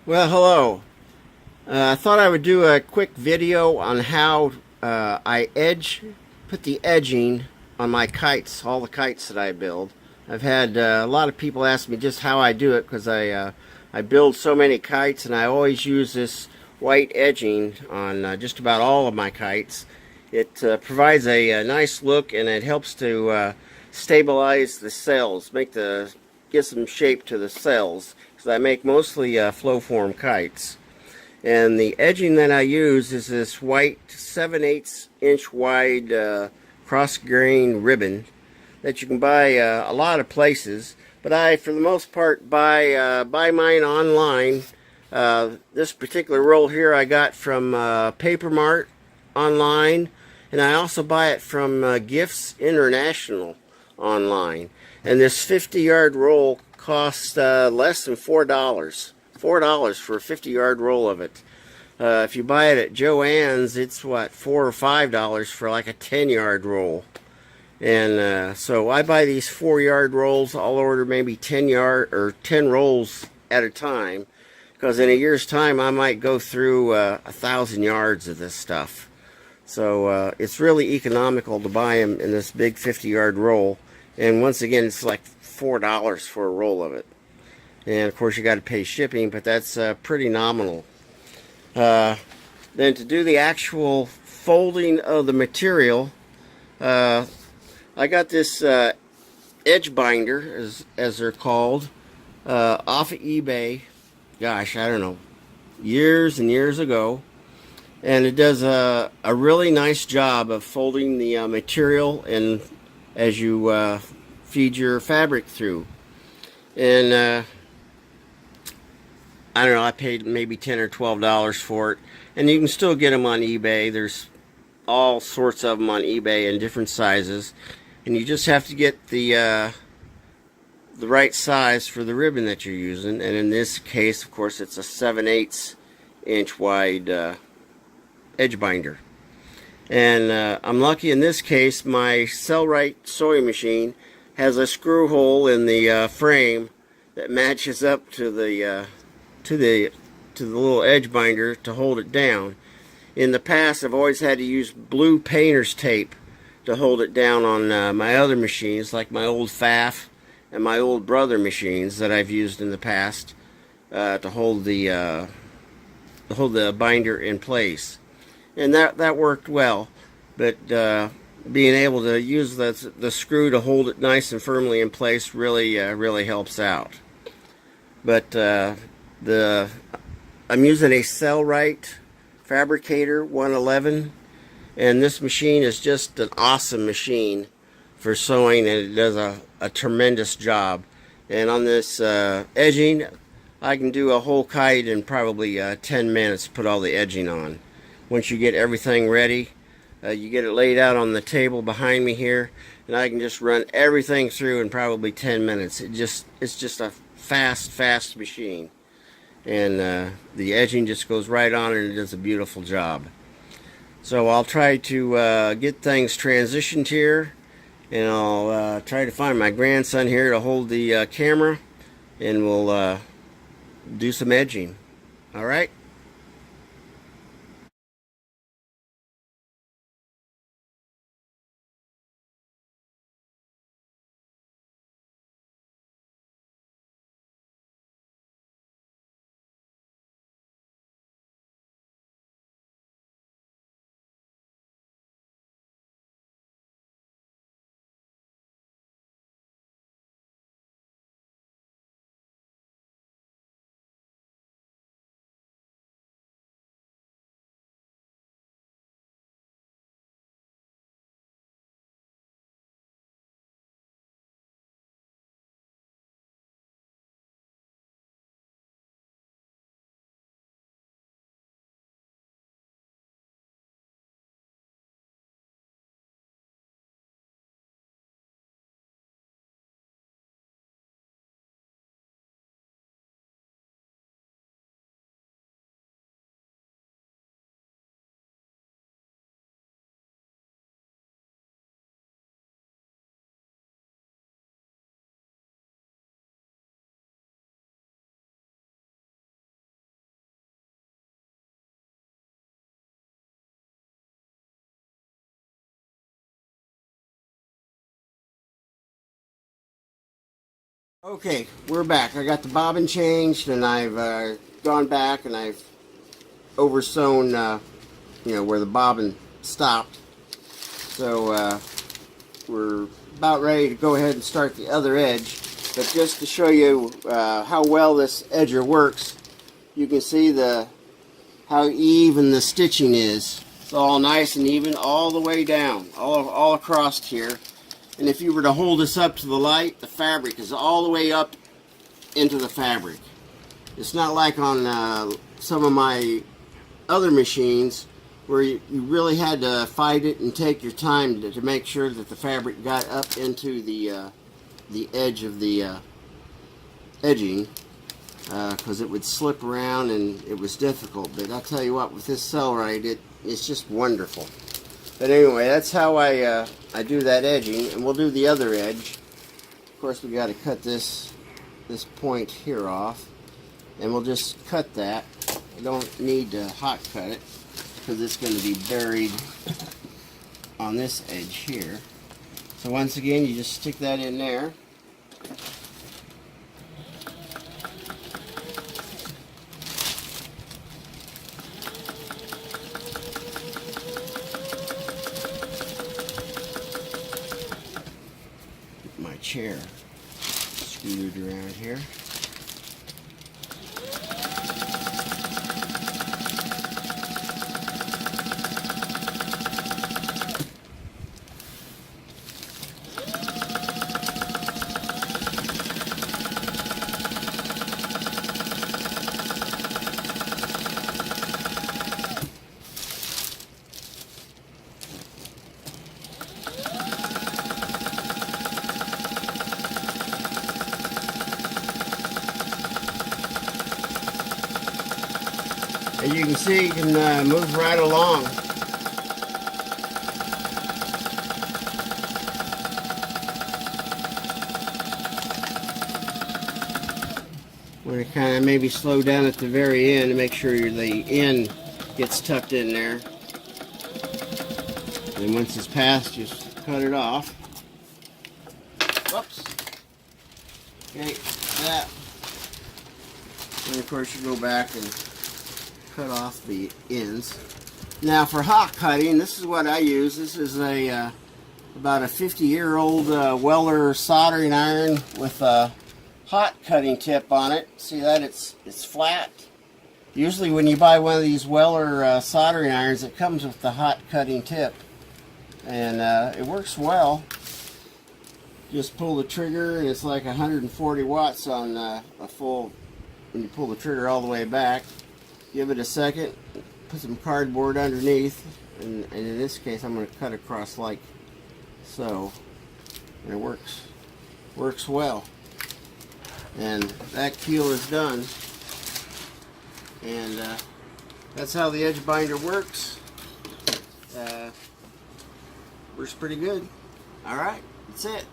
Well, hello. I thought I would do a quick video on how I put the edging on my kites, all the kites that I build. I've had a lot of people ask me just how I do it because I build so many kites and I always use this white edging on just about all of my kites. It provides a nice look and it helps to stabilize the cells, give some shape to the cells. Because I make mostly flow form kites. And the edging that I use is this white 7/8 inch wide cross grain ribbon that you can buy a lot of places. But I, for the most part, buy mine online. This particular roll here I got from Paper Mart online, and I also buy it from Gifts International online. And this 50-yard roll costs less than $4. $4 for a 50-yard roll of it. If you buy it at Joann's, it's what, $4 or $5 for like a 10-yard roll. And so I buy these 4-yard rolls. I'll order maybe 10 rolls at a time, because in a year's time I might go through 1,000 yards of this stuff. So it's really economical to buy them in this big 50-yard roll. And once again, it's like $4 for a roll of it. And of course you got to pay shipping, but that's pretty nominal. Then to do the actual folding of the material, I got this edge binder, as they're called, off of eBay. Gosh, I don't know, years and years ago. And it does a really nice job of folding the material and as you feed your fabric through. And I don't know, I paid maybe $10 or $12 for it. And you can still get them on eBay. There's all sorts of them on eBay in different sizes. And you just have to get the right size for the ribbon that you're using. And in this case, of course, it's a 7/8 inch wide edge binder. And I'm lucky in this case, my Sailrite sewing machine has a screw hole in the frame that matches up to the little edge binder to hold it down. In the past, I've always had to use blue painter's tape to hold it down on my other machines, like my old FAF and my old Brother machines that I've used in the past to hold the binder in place. And that worked well. But being able to use the screw to hold it nice and firmly in place really helps out. But I'm using a Sailrite Fabricator 111, and this machine is just an awesome machine for sewing, and it does a tremendous job. And on this edging, I can do a whole kite in probably 10 minutes, put all the edging on. Once you get everything ready, you get it laid out on the table behind me here, and I can just run everything through in probably 10 minutes. It's just a fast machine. And the edging just goes right on and it does a beautiful job. So I'll try to get things transitioned here, and I'll try to find my grandson here to hold the camera, and we'll do some edging. All right. Okay, we're back. I got the bobbin changed, and I've gone back and I've oversewn, where the bobbin stopped. So we're about ready to go ahead and start the other edge. But just to show you how well this edger works, you can see how even the stitching is. It's all nice and even all the way down, all across here. And if you were to hold this up to the light, the fabric is all the way up into the fabric. It's not like on some of my other machines where you really had to fight it and take your time to make sure that the fabric got up into the edge of the edging, because it would slip around and it was difficult. But I'll tell you what, with this Sailrite, it's just wonderful. But anyway, that's how I do that edging, and we'll do the other edge. Of course, we got to cut this point here off, and we'll just cut that. I don't need to hot cut it because it's going to be buried on this edge here. So once again, you just stick that in there. My chair screwed around here. As you can see, you can move right along. We're going to kind of maybe slow down at the very end to make sure the end gets tucked in there. And once it's past, just cut it off. Whoops. Okay, that. And of course you go back and cut off the ends. Now for hot cutting, this is what I use. This is about a 50-year-old Weller soldering iron with a hot cutting tip on it. See that? It's flat. Usually when you buy one of these Weller soldering irons, it comes with the hot cutting tip, and it works well. Just pull the trigger, and it's like 140 watts on a full. When you pull the trigger all the way back, give it a second, put some cardboard underneath, and in this case I'm going to cut across like so, and it works well. And that keel is done, and that's how the edge binder works. Works pretty good. Alright, that's it.